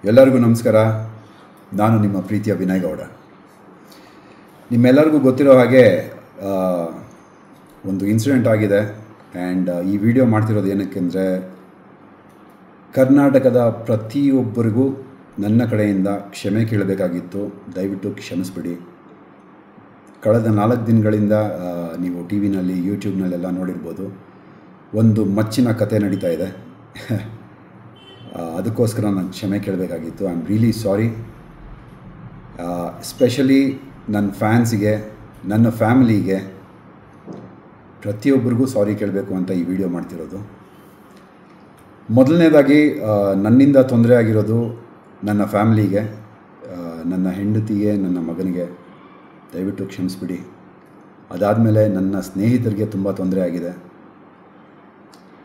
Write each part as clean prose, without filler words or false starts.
ಎಲ್ಲರಿಗೂ ನಮಸ್ಕಾರ. ನಾನು ನಿಮ್ಮ ಪ್ರೀತಿಯ ವಿನಯ್ ಗೌಡ. ನಿಮ್ಮೆಲ್ಲರಿಗೂ ಗೊತ್ತಿರೋ ಹಾಗೆ ಒಂದು ಇನ್ಸಿಡೆಂಟ್ ಆಗಿದೆ. ಆ್ಯಂಡ್ ಈ ವಿಡಿಯೋ ಮಾಡ್ತಿರೋದು ಏನಕ್ಕೆಂದರೆ, ಕರ್ನಾಟಕದ ಪ್ರತಿಯೊಬ್ಬರಿಗೂ ನನ್ನ ಕಡೆಯಿಂದ ಕ್ಷಮೆ ಕೇಳಬೇಕಾಗಿತ್ತು. ದಯವಿಟ್ಟು ಕ್ಷಮಿಸ್ಬಿಡಿ. ಕಳೆದ 4 ದಿನಗಳಿಂದ ನೀವು ಟಿ ವಿನಲ್ಲಿ, ಯೂಟ್ಯೂಬ್ನಲ್ಲೆಲ್ಲ ನೋಡಿರ್ಬೋದು, ಒಂದು ಮಚ್ಚಿನ ಕತೆ ನಡೀತಾ ಇದೆ. ಅದಕ್ಕೋಸ್ಕರ ನಾನು ಕ್ಷಮೆ ಕೇಳಬೇಕಾಗಿತ್ತು. I am really sorry. Especially ನನ್ನ ಫ್ಯಾನ್ಸಿಗೆ, ನನ್ನ ಫ್ಯಾಮಿಲಿಗೆ, ಪ್ರತಿಯೊಬ್ಬರಿಗೂ ಸಾರಿ ಕೇಳಬೇಕು ಅಂತ ಈ ವಿಡಿಯೋ ಮಾಡ್ತಿರೋದು. ಮೊದಲನೇದಾಗಿ ನನ್ನಿಂದ ತೊಂದರೆ ಆಗಿರೋದು ನನ್ನ ಫ್ಯಾಮಿಲಿಗೆ, ನನ್ನ ಹೆಂಡತಿಗೆ, ನನ್ನ ಮಗನಿಗೆ ದಯವಿಟ್ಟು ಕ್ಷಮಿಸ್ಬಿಡಿ. ಅದಾದಮೇಲೆ ನನ್ನ ಸ್ನೇಹಿತರಿಗೆ ತುಂಬ ತೊಂದರೆ ಆಗಿದೆ.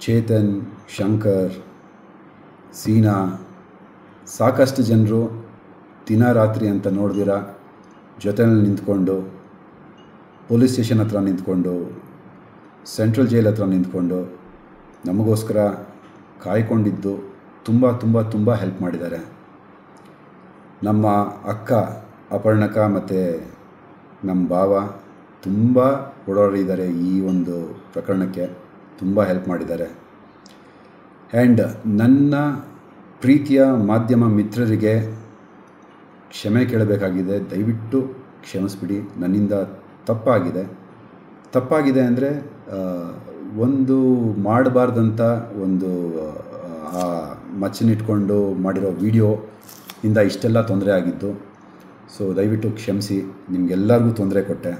ಚೇತನ್, ಶಂಕರ್, ಸೀನಾ, ಸಾಕಷ್ಟು ಜನರು ದಿನ ರಾತ್ರಿ ಅಂತ ನೋಡ್ದಿರ ಜೊತೆಯಲ್ಲಿ ನಿಂತ್ಕೊಂಡು, ಪೊಲೀಸ್ ಸ್ಟೇಷನ್ ಹತ್ರ ನಿಂತ್ಕೊಂಡು, ಸೆಂಟ್ರಲ್ ಜೈಲ್ ಹತ್ರ ನಿಂತ್ಕೊಂಡು ನಮಗೋಸ್ಕರ ಕಾಯ್ಕೊಂಡಿದ್ದು ತುಂಬ ತುಂಬ ತುಂಬ ಹೆಲ್ಪ್ ಮಾಡಿದ್ದಾರೆ. ನಮ್ಮ ಅಕ್ಕ ಅಪರ್ಣಕ ಮತ್ತು ನಮ್ಮ ಭಾವ ತುಂಬ ಓಡಾಡಿದ್ದಾರೆ. ಈ ಒಂದು ಪ್ರಕರಣಕ್ಕೆ ತುಂಬ ಹೆಲ್ಪ್ ಮಾಡಿದ್ದಾರೆ. ಆ್ಯಂಡ್ ನನ್ನ ಪ್ರೀತಿಯ ಮಾಧ್ಯಮ ಮಿತ್ರರಿಗೆ ಕ್ಷಮೆ ಕೇಳಬೇಕಾಗಿದೆ. ದಯವಿಟ್ಟು ಕ್ಷಮಿಸ್ಬಿಡಿ. ನನ್ನಿಂದ ತಪ್ಪಾಗಿದೆ ಅಂದರೆ ಒಂದು ಮಾಡಬಾರ್ದಂಥ ಒಂದು ಮಚ್ಚನಿಟ್ಕೊಂಡು ಮಾಡಿರೋ ವಿಡಿಯೋ ಇಂದ ಇಷ್ಟೆಲ್ಲ ತೊಂದರೆ ಆಗಿದ್ದು. ಸೊ ದಯವಿಟ್ಟು ಕ್ಷಮಿಸಿ. ನಿಮಗೆಲ್ಲರಿಗೂ ತೊಂದರೆ ಕೊಟ್ಟೆ.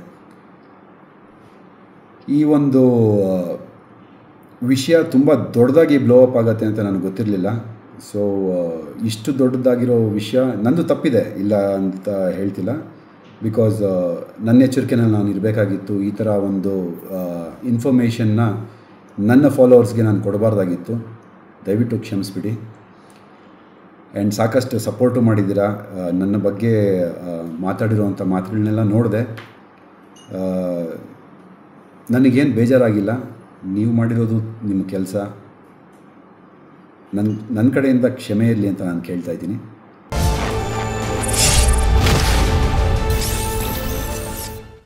ಈ ಒಂದು ವಿಷಯ ತುಂಬ ದೊಡ್ಡದಾಗಿ ಬ್ಲೋ ಅಪ್ ಆಗುತ್ತೆ ಅಂತ ನನಗೆ ಗೊತ್ತಿರಲಿಲ್ಲ. ಸೊ ಇಷ್ಟು ದೊಡ್ಡದಾಗಿರೋ ವಿಷಯ ನಂದು ತಪ್ಪಿದೆ, ಇಲ್ಲ ಅಂತ ಹೇಳ್ತಿಲ್ಲ. ಬಿಕಾಸ್ ನನ್ನ ಎಚ್ಚರಿಕೆನಲ್ಲಿ ನಾನು ಇರಬೇಕಾಗಿತ್ತು. ಈ ಥರ ಒಂದು ಇನ್ಫಾರ್ಮೇಷನ್ನ ನನ್ನ ಫಾಲೋವರ್ಸ್ಗೆ ನಾನು ಕೊಡಬಾರ್ದಾಗಿತ್ತು. ದಯವಿಟ್ಟು ಕ್ಷಮಿಸ್ಬಿಡಿ. ಆ್ಯಂಡ್ ಸಾಕಷ್ಟು ಸಪೋರ್ಟು ಮಾಡಿದ್ದೀರಾ. ನನ್ನ ಬಗ್ಗೆ ಮಾತಾಡಿರೋವಂಥ ಮಾತುಗಳನ್ನೆಲ್ಲ ನೋಡಿದೆ. ನನಗೇನು ಬೇಜಾರಾಗಿಲ್ಲ. ನೀವು ಮಾಡಿರೋದು ನಿಮ್ಮ ಕೆಲಸ. ನನ್ನ ಕಡೆಯಿಂದ ಕ್ಷಮೆ ಇರಲಿ ಅಂತ ನಾನು ಕೇಳ್ತಾ ಇದ್ದೀನಿ.